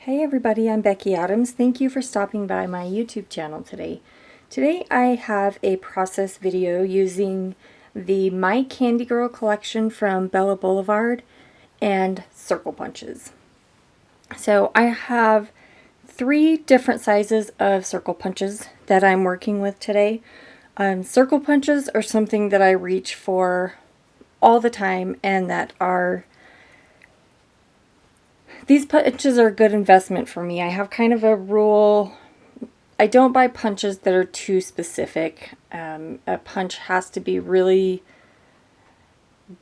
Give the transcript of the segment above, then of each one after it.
Hey everybody, I'm Becky Adams. Thank you for stopping by my YouTube channel today. Today I have a process video using the My Candy Girl collection from Bella Boulevard and circle punches. So I have 3 different sizes of circle punches that I'm working with today. Circle punches are something that I reach for all the time and that are these punches are a good investment for me. I have kind of a rule. I don't buy punches that are too specific. A punch has to be really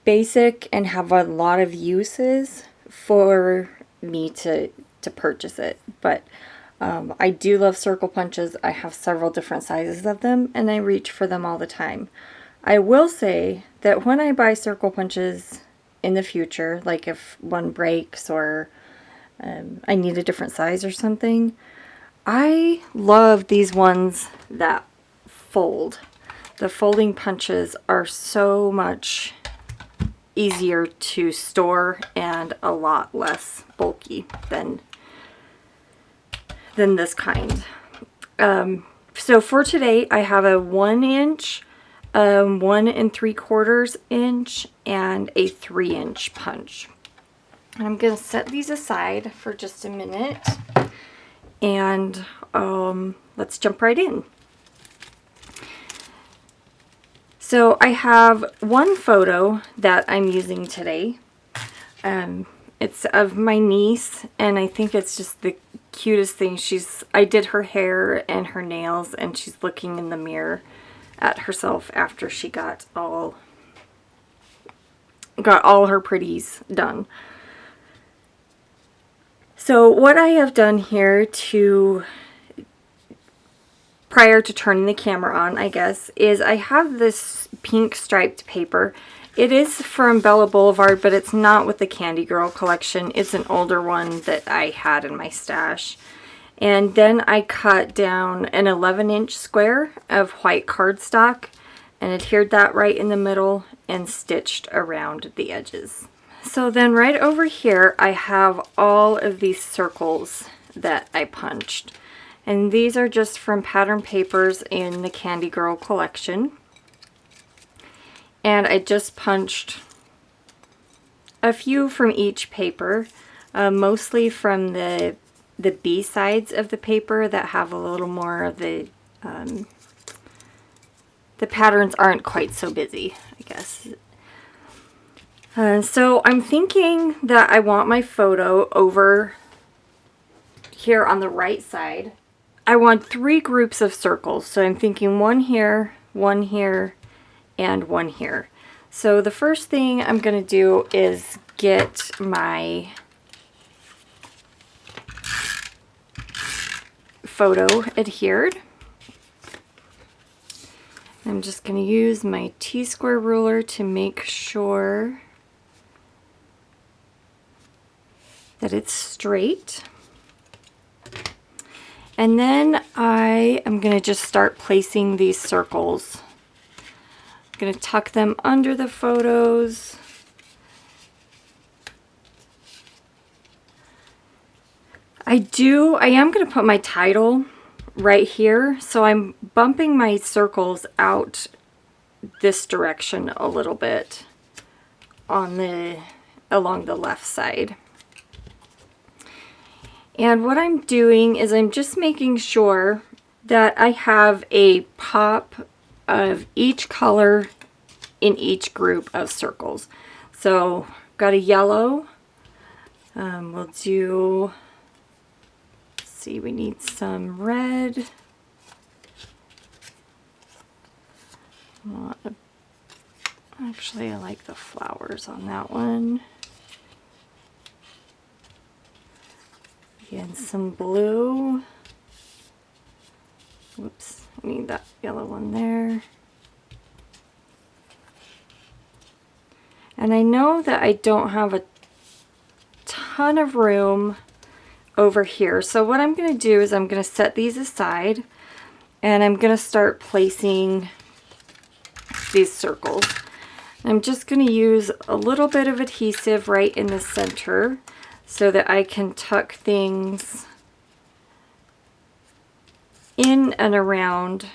basic and have a lot of uses for me to purchase it. But I do love circle punches. I have several different sizes of them and I reach for them all the time. I will say that when I buy circle punches in the future, like if one breaks or I need a different size or something, I love these ones that fold. The folding punches are so much easier to store and a lot less bulky than this kind. So for today I have a 1 inch, 1 3/4 inch, and a 3-inch punch. I'm going to set these aside for just a minute and let's jump right in. So I have one photo that I'm using today. It's of my niece and I think it's just the cutest thing. I did her hair and her nails and she's looking in the mirror at herself after she got all her pretties done. So what I have done here prior to turning the camera on, I guess, is I have this pink striped paper. It is from Bella Boulevard, but it's not with the Candy Girl collection. It's an older one that I had in my stash. And then I cut down an 11-inch square of white cardstock and adhered that right in the middle and stitched around the edges. So then right over here I have all of these circles that I punched. And these are just from pattern papers in the Candy Girl collection. And I just punched a few from each paper, mostly from the B sides of the paper that have a little more of the patterns aren't quite so busy, I guess. So I'm thinking that I want my photo over here on the right side. I want 3 groups of circles. So I'm thinking one here, and one here. So the first thing I'm going to do is get my photo adhered. I'm just going to use my T-square ruler to make sure that it's straight. And then I am going to just start placing these circles. I'm going to tuck them under the photos. I am going to put my title right here, so I'm bumping my circles out this direction a little bit along the left side. And what I'm doing is I'm just making sure that I have a pop of each color in each group of circles. So got a yellow. We'll do, let's see, we need some red. Actually, I like the flowers on that one. And some blue. Whoops, I need that yellow one there. And I know that I don't have a ton of room over here. So what I'm going to do is I'm going to set these aside and I'm going to start placing these circles. I'm just going to use a little bit of adhesive right in the center so that I can tuck things in and around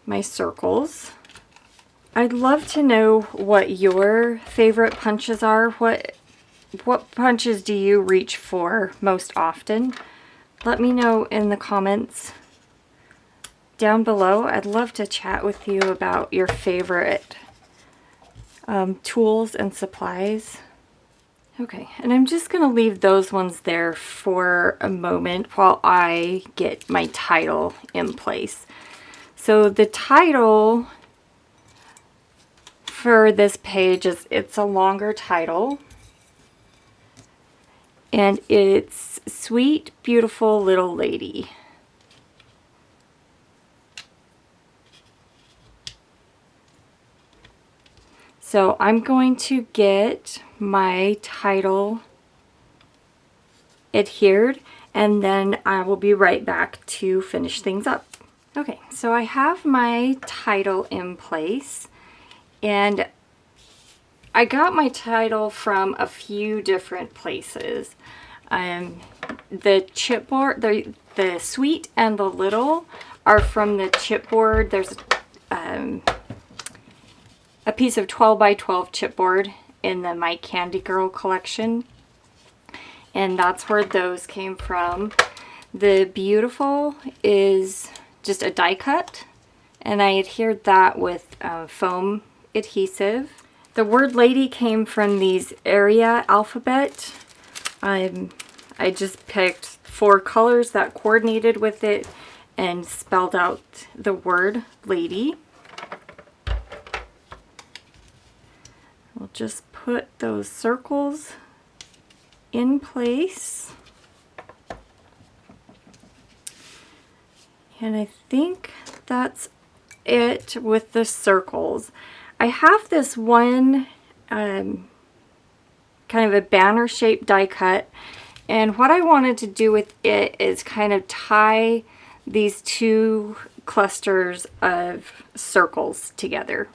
my circles. I'd love to know what your favorite punches are. What punches do you reach for most often? Let me know in the comments down below. I'd love to chat with you about your favorite tools and supplies. Okay, and I'm just going to leave those ones there for a moment while I get my title in place. So the title for this page it's a longer title, and it's Sweet Beautiful Little Lady. So I'm going to get my title adhered, and then I will be right back to finish things up. Okay, so I have my title in place, and I got my title from a few different places. The chipboard, the Sweet and the Little are from the chipboard. There's a piece of 12 by 12 chipboard in the My Candy Girl collection, and that's where those came from. The Beautiful is just a die cut, and I adhered that with foam adhesive. The word lady came from these area alphabet. I just picked 4 colors that coordinated with it and spelled out the word lady. We'll just put those circles in place. And I think that's it with the circles. I have this one kind of a banner shaped die cut, and what I wanted to do with it is kind of tie these 2 clusters of circles together.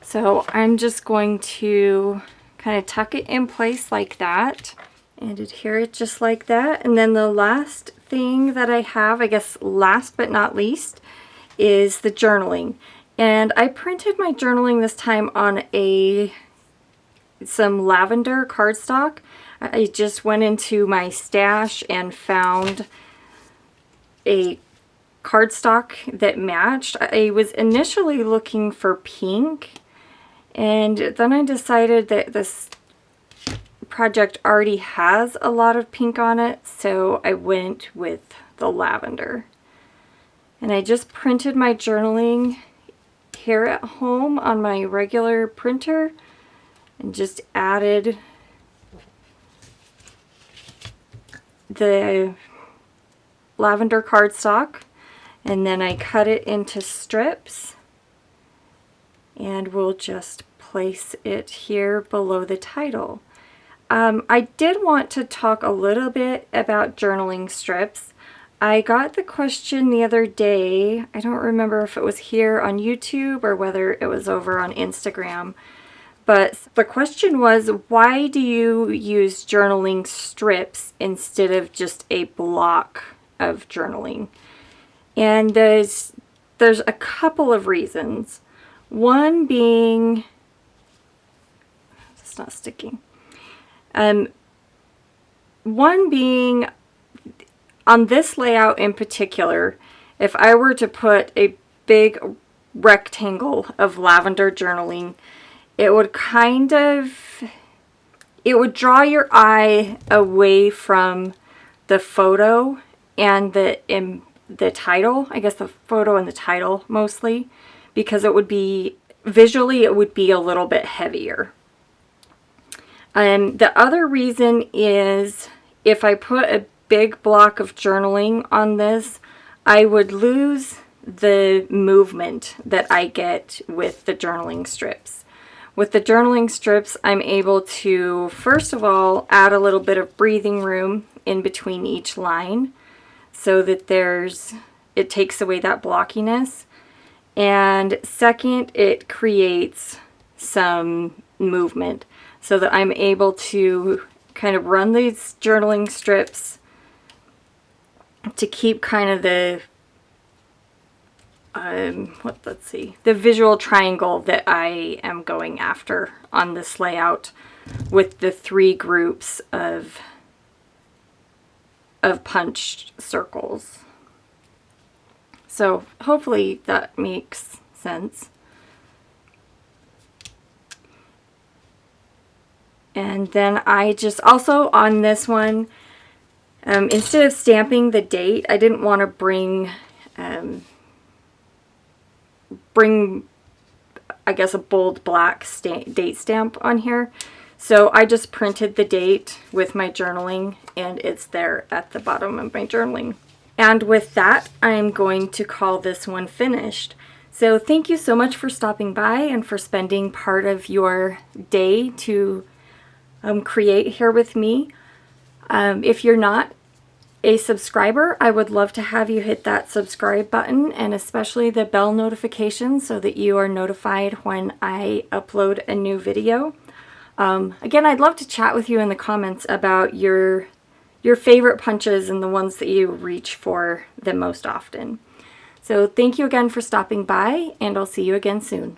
So I'm just going to kind of tuck it in place like that and adhere it just like that. And then the last thing that I have, I guess last but not least, is the journaling. And I printed my journaling this time on some lavender cardstock. I just went into my stash and found a cardstock that matched. I was initially looking for pink, and then I decided that this project already has a lot of pink on it, so I went with the lavender. And I just printed my journaling here at home on my regular printer and just added the lavender cardstock, and then I cut it into strips, and we'll just place it here below the title. I did want to talk a little bit about journaling strips. I got the question the other day, I don't remember if it was here on YouTube or whether it was over on Instagram, but the question was, why do you use journaling strips instead of just a block of journaling? And there's a couple of reasons. One being, it's not sticking. One being, on this layout in particular, if I were to put a big rectangle of lavender journaling, it would draw your eye away from the photo and the title. I guess the photo and the title mostly, because it would be, visually it would be a little bit heavier. The other reason is, if I put a big block of journaling on this, I would lose the movement that I get with the journaling strips. With the journaling strips, I'm able to, first of all, add a little bit of breathing room in between each line so that it takes away that blockiness. And second, it creates some movement. so that I'm able to kind of run these journaling strips to keep kind of the the visual triangle that I am going after on this layout, with the 3 groups of punched circles. So hopefully that makes sense. And then I just also on this one, instead of stamping the date, I didn't want to bring I guess a bold black date stamp on here. So I just printed the date with my journaling, and it's there at the bottom of my journaling. And with that, I'm going to call this one finished. So thank you so much for stopping by and for spending part of your day to create here with me. If you're not a subscriber, I would love to have you hit that subscribe button, and especially the bell notification so that you are notified when I upload a new video. Again, I'd love to chat with you in the comments about your favorite punches and the ones that you reach for the most often. So thank you again for stopping by, and I'll see you again soon.